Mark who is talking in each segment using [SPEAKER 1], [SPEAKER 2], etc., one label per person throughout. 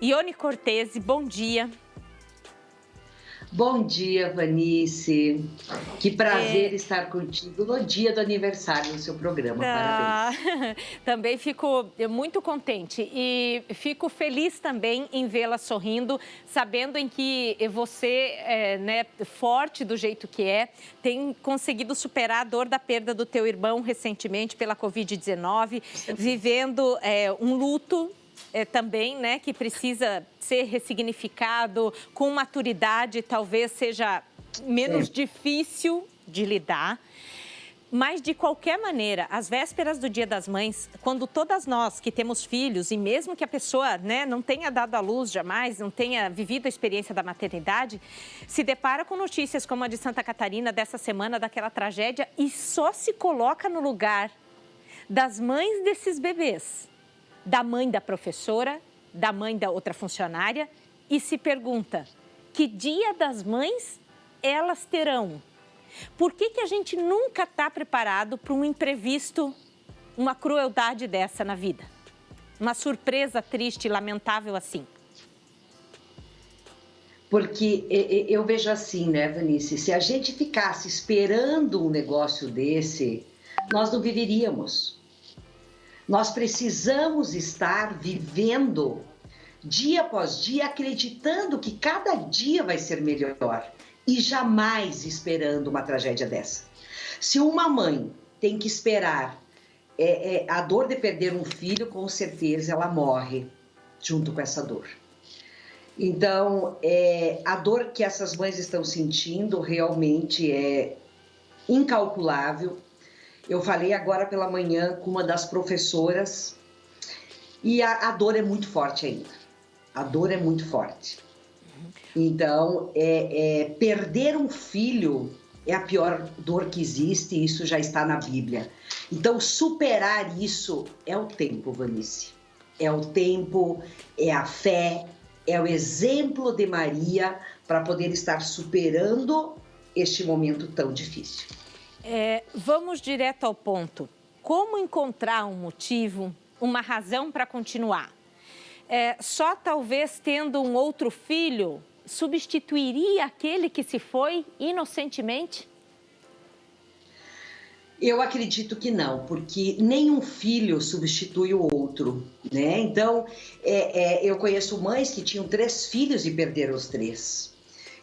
[SPEAKER 1] Ione Cortese, bom dia.
[SPEAKER 2] Bom dia, Vanice. Que prazer estar contigo no dia do aniversário do seu programa. Parabéns.
[SPEAKER 1] Também fico muito contente e fico feliz também em vê-la sorrindo, sabendo em que você, forte do jeito que tem conseguido superar a dor da perda do teu irmão recentemente pela Covid-19, vivendo um luto também, que precisa ser ressignificado com maturidade, talvez seja menos difícil de lidar. Mas, de qualquer maneira, às vésperas do Dia das Mães, quando todas nós que temos filhos, e mesmo que a pessoa não tenha dado à luz jamais, não tenha vivido a experiência da maternidade, se depara com notícias como a de Santa Catarina dessa semana, daquela tragédia, e só se coloca no lugar das mães desses bebês, da mãe da professora, da mãe da outra funcionária, e se pergunta: que Dia das Mães elas terão? Por que a gente nunca está preparado para um imprevisto, uma crueldade dessa na vida? Uma surpresa triste e lamentável assim?
[SPEAKER 2] Porque eu vejo assim, Vanice? Se a gente ficasse esperando um negócio desse, nós não viveríamos. Nós precisamos estar vivendo dia após dia, acreditando que cada dia vai ser melhor e jamais esperando uma tragédia dessa. Se uma mãe tem que esperar a dor de perder um filho, com certeza ela morre junto com essa dor. Então, a dor que essas mães estão sentindo realmente é incalculável. Eu falei agora pela manhã com uma das professoras e a dor é muito forte ainda. A dor é muito forte. Então, perder um filho é a pior dor que existe e isso já está na Bíblia. Então, superar isso é o tempo, Vanice. É o tempo, é a fé, é o exemplo de Maria para poder estar superando este momento tão difícil.
[SPEAKER 1] Vamos direto ao ponto. Como encontrar um motivo, uma razão para continuar? Só talvez tendo um outro filho substituiria aquele que se foi inocentemente?
[SPEAKER 2] Eu acredito que não, porque nenhum filho substitui o outro, né? Então, eu conheço mães que tinham 3 filhos e perderam os 3.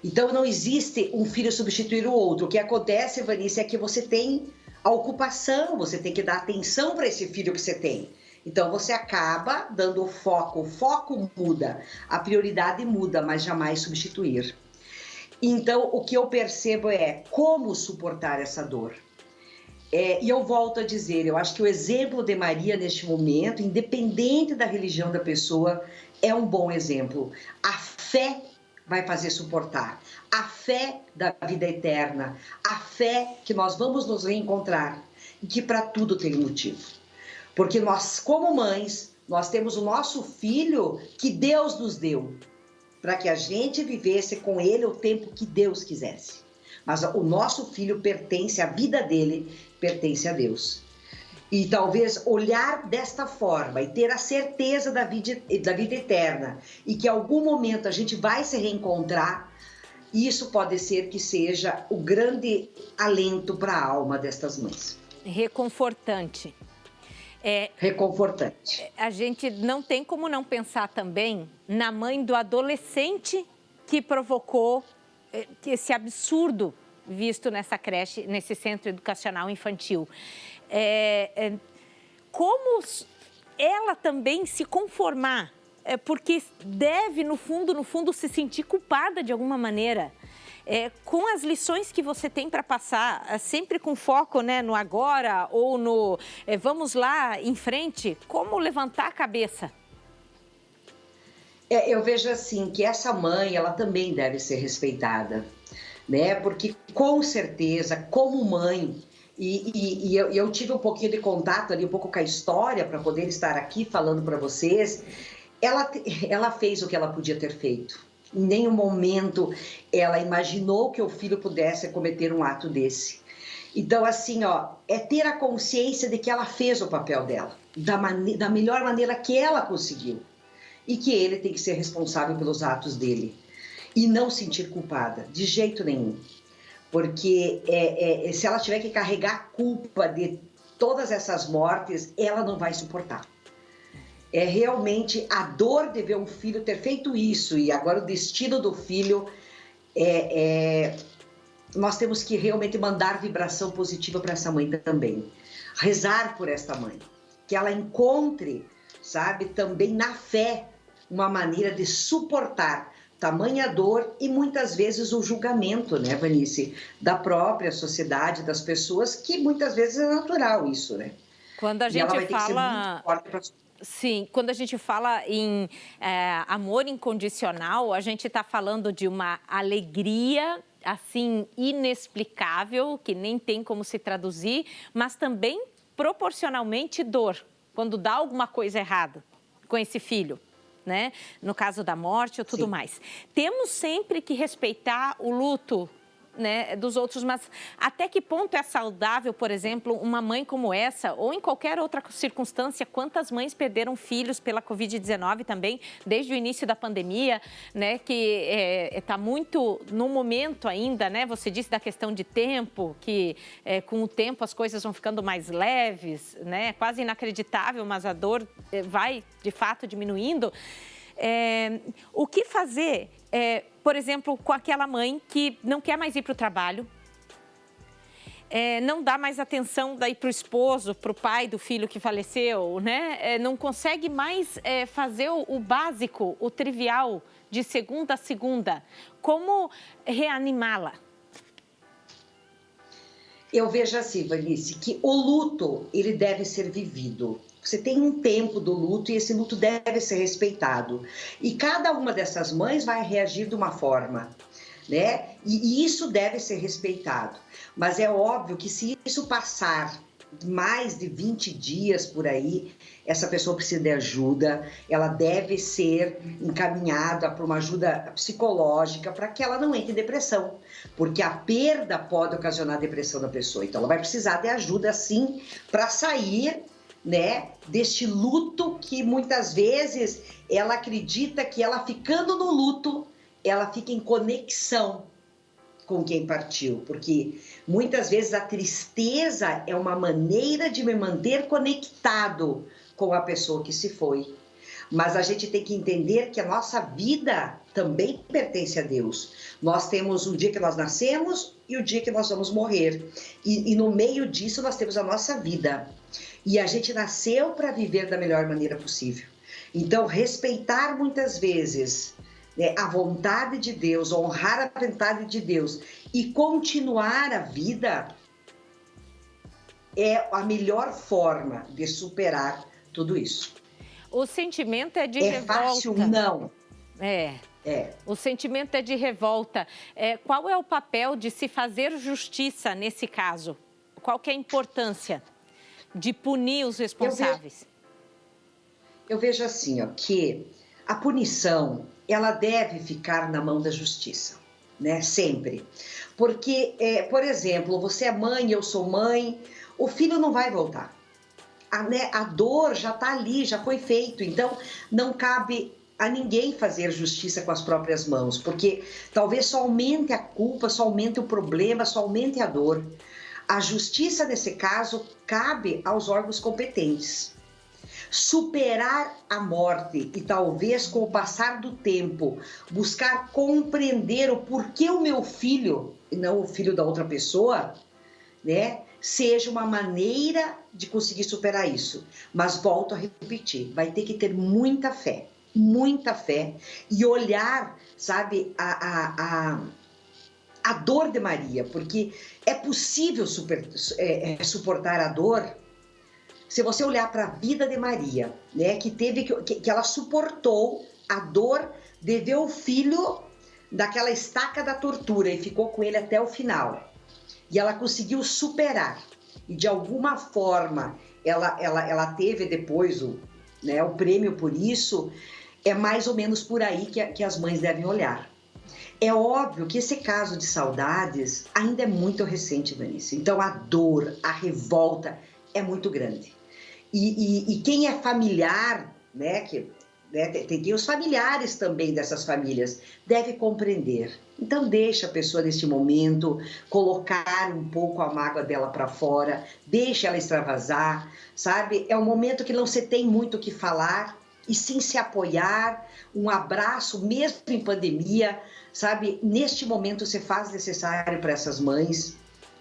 [SPEAKER 2] Então, não existe um filho substituir o outro. O que acontece, Vanice, é que você tem a ocupação, você tem que dar atenção para esse filho que você tem. Então, você acaba dando o foco muda, a prioridade muda, mas jamais substituir. Então, o que eu percebo é como suportar essa dor. E eu volto a dizer, eu acho que o exemplo de Maria neste momento, independente da religião da pessoa, é um bom exemplo. A fé vai fazer suportar. A fé da vida eterna, a fé que nós vamos nos reencontrar e que para tudo tem um motivo. Porque nós, como mães, nós temos o nosso filho que Deus nos deu para que a gente vivesse com ele o tempo que Deus quisesse. Mas o nosso filho pertence, a vida dele pertence a Deus. E talvez olhar desta forma e ter a certeza da vida eterna e que em algum momento a gente vai se reencontrar, isso pode ser que seja o grande alento para a alma destas mães.
[SPEAKER 1] Reconfortante.
[SPEAKER 2] Reconfortante.
[SPEAKER 1] A gente não tem como não pensar também na mãe do adolescente que provocou esse absurdo visto nessa creche, nesse centro educacional infantil. Como ela também se conformar, porque deve, no fundo, se sentir culpada de alguma maneira. Com as lições que você tem para passar, sempre com foco no agora ou no vamos lá em frente, como levantar a cabeça?
[SPEAKER 2] Eu vejo assim que essa mãe, ela também deve ser respeitada, né? Porque com certeza, como mãe, e eu tive um pouquinho de contato ali, um pouco com a história para poder estar aqui falando para vocês, ela fez o que ela podia ter feito. Em nenhum momento ela imaginou que o filho pudesse cometer um ato desse. Então, assim, é ter a consciência de que ela fez o papel dela, da melhor maneira que ela conseguiu. e que ele tem que ser responsável pelos atos dele. E não sentir culpada, de jeito nenhum. Porque se ela tiver que carregar a culpa de todas essas mortes, ela não vai suportar. É realmente a dor de ver um filho ter feito isso e agora o destino do filho nós temos que realmente mandar vibração positiva para essa mãe também. Rezar por esta mãe. Que ela encontre, sabe, também na fé, uma maneira de suportar tamanha dor e muitas vezes o julgamento, né, Vanice, da própria sociedade, das pessoas, que muitas vezes é natural isso, né?
[SPEAKER 1] Quando a
[SPEAKER 2] E ela
[SPEAKER 1] gente
[SPEAKER 2] vai ter que ser muito forte pra...
[SPEAKER 1] Sim, quando a gente fala em amor incondicional, a gente está falando de uma alegria, assim, inexplicável, que nem tem como se traduzir, mas também proporcionalmente dor, quando dá alguma coisa errada com esse filho, né? No caso da morte ou tudo mais. Temos sempre que respeitar o luto, né, dos outros, mas até que ponto é saudável, por exemplo, uma mãe como essa, ou em qualquer outra circunstância? Quantas mães perderam filhos pela Covid-19 também, desde o início da pandemia, né, que está muito no momento ainda, né? Você disse da questão de tempo, que com o tempo as coisas vão ficando mais leves, né? Quase inacreditável, mas a dor vai, de fato, diminuindo. O que fazer, por exemplo, com aquela mãe que não quer mais ir para o trabalho, não dá mais atenção daí para o esposo, para o pai do filho que faleceu, né? Não consegue mais fazer o básico, o trivial, de segunda a segunda. Como reanimá-la?
[SPEAKER 2] Eu vejo assim, Vanice, que o luto, ele deve ser vivido. Você tem um tempo do luto e esse luto deve ser respeitado. E cada uma dessas mães vai reagir de uma forma, né? E isso deve ser respeitado. Mas é óbvio que se isso passar mais de 20 dias por aí, essa pessoa precisa de ajuda, ela deve ser encaminhada para uma ajuda psicológica para que ela não entre em depressão, porque a perda pode ocasionar depressão na pessoa. Então ela vai precisar de ajuda sim para sair, né, deste luto que muitas vezes ela acredita que ela ficando no luto, ela fica em conexão com quem partiu, porque muitas vezes a tristeza é uma maneira de me manter conectado com a pessoa que se foi. Mas a gente tem que entender que a nossa vida também pertence a Deus. Nós temos o dia que nós nascemos e o dia que nós vamos morrer. E no meio disso nós temos a nossa vida. E a gente nasceu para viver da melhor maneira possível. Então, respeitar muitas vezes, né, a vontade de Deus, honrar a vontade de Deus e continuar a vida é a melhor forma de superar tudo isso.
[SPEAKER 1] O sentimento é de revolta.
[SPEAKER 2] É fácil? Não.
[SPEAKER 1] O sentimento é de revolta. Qual é o papel de se fazer justiça nesse caso? Qual que é a importância de punir os responsáveis?
[SPEAKER 2] Eu vejo assim, ó, que a punição, ela deve ficar na mão da justiça, né? Sempre. Porque, por exemplo, você é mãe, eu sou mãe, o filho não vai voltar. A dor já está ali, já foi feito, então não cabe a ninguém fazer justiça com as próprias mãos, porque talvez só aumente a culpa, só aumente o problema, só aumente a dor. A justiça, nesse caso, cabe aos órgãos competentes. Superar a morte e talvez com o passar do tempo, buscar compreender o porquê o meu filho, e não o filho da outra pessoa, né, seja uma maneira de conseguir superar isso. Mas volto a repetir, vai ter que ter muita fé e olhar, sabe, a dor de Maria, porque é possível suportar a dor se você olhar para a vida de Maria, né, que ela suportou a dor de ver o filho daquela estaca da tortura e ficou com ele até o final. E ela conseguiu superar. E de alguma forma ela teve depois o prêmio por isso. É mais ou menos por aí que as mães devem olhar. É óbvio que esse caso de saudades ainda é muito recente, Vanice. Então a dor, a revolta é muito grande. E quem é familiar, né, né? Tem os familiares também dessas famílias, deve compreender. Então deixa a pessoa neste momento colocar um pouco a mágoa dela para fora, deixa ela extravasar, sabe? É um momento que não se tem muito o que falar, e sim se apoiar, um abraço, mesmo em pandemia, sabe? Neste momento se faz necessário para essas mães,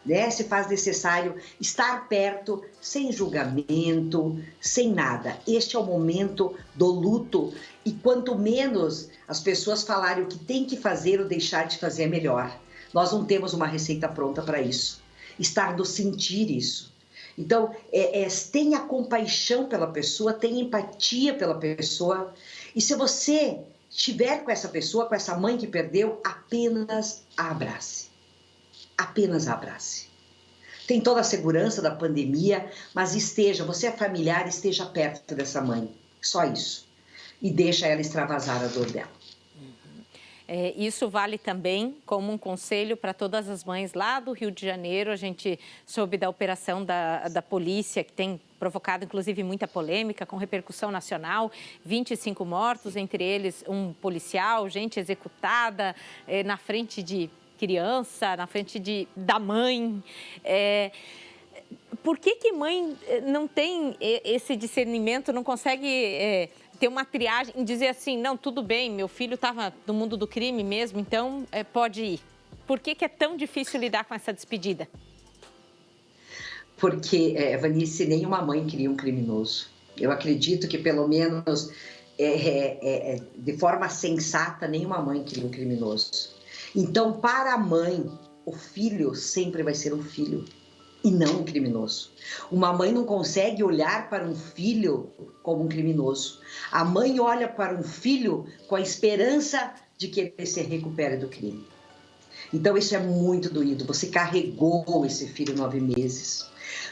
[SPEAKER 2] né? Se faz necessário estar perto, sem julgamento, sem nada. Este é o momento do luto e quanto menos as pessoas falarem o que tem que fazer ou deixar de fazer é melhor. Nós não temos uma receita pronta para isso. Estar no sentir isso. Então, tenha compaixão pela pessoa, tenha empatia pela pessoa. E se você estiver com essa pessoa, com essa mãe que perdeu, apenas a abrace. Apenas a abrace. Tem toda a segurança da pandemia, mas você é familiar, esteja perto dessa mãe. Só isso. E deixa ela extravasar a dor dela.
[SPEAKER 1] Isso vale também como um conselho para todas as mães lá do Rio de Janeiro. A gente soube da operação da polícia, que tem provocado, inclusive, muita polêmica, com repercussão nacional. 25 mortos, entre eles um policial, gente executada na frente de criança, na frente da mãe. Por que mãe não tem esse discernimento, não consegue ter uma triagem e dizer assim, não, tudo bem, meu filho estava no mundo do crime mesmo, então pode ir? Por que é tão difícil lidar com essa despedida?
[SPEAKER 2] Porque, Vanice, nenhuma mãe queria um criminoso. Eu acredito que, pelo menos, de forma sensata, nenhuma mãe queria um criminoso. Então, para a mãe, o filho sempre vai ser um filho e não um criminoso. Uma mãe não consegue olhar para um filho como um criminoso. A mãe olha para um filho com a esperança de que ele se recupere do crime. Então, isso é muito doído. Você carregou esse filho 9 meses.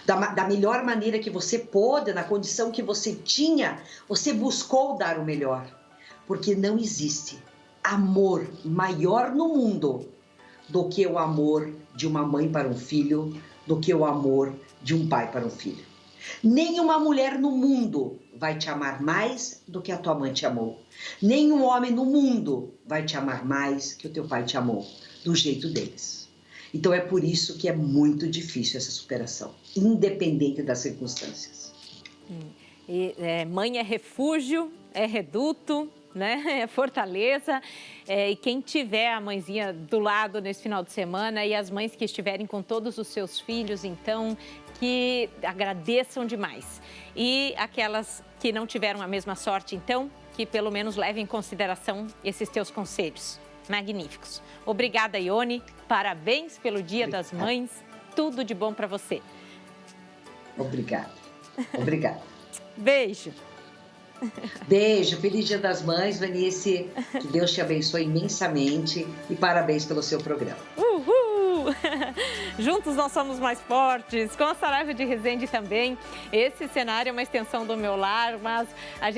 [SPEAKER 2] Da melhor maneira que você pôde, na condição que você tinha, você buscou dar o melhor. Porque não existe amor maior no mundo do que o amor de uma mãe para um filho, do que o amor de um pai para um filho. Nenhuma mulher no mundo vai te amar mais do que a tua mãe te amou. Nenhum homem no mundo vai te amar mais que o teu pai te amou, do jeito deles. Então é por isso que é muito difícil essa superação, independente das circunstâncias.
[SPEAKER 1] Mãe é refúgio, é reduto, né? É fortaleza. E quem tiver a mãezinha do lado nesse final de semana e as mães que estiverem com todos os seus filhos, então, que agradeçam demais. E aquelas que não tiveram a mesma sorte, então, que pelo menos levem em consideração esses teus conselhos magníficos. Obrigada, Ione. Parabéns pelo Dia das Mães. Tudo de bom para você.
[SPEAKER 2] Obrigada. Obrigada.
[SPEAKER 1] Beijo.
[SPEAKER 2] Beijo, feliz Dia das Mães, Vanice, que Deus te abençoe imensamente e parabéns pelo seu programa.
[SPEAKER 1] Uhul! Juntos nós somos mais fortes, com a Saraiva de Resende também. Esse cenário é uma extensão do meu lar, mas a gente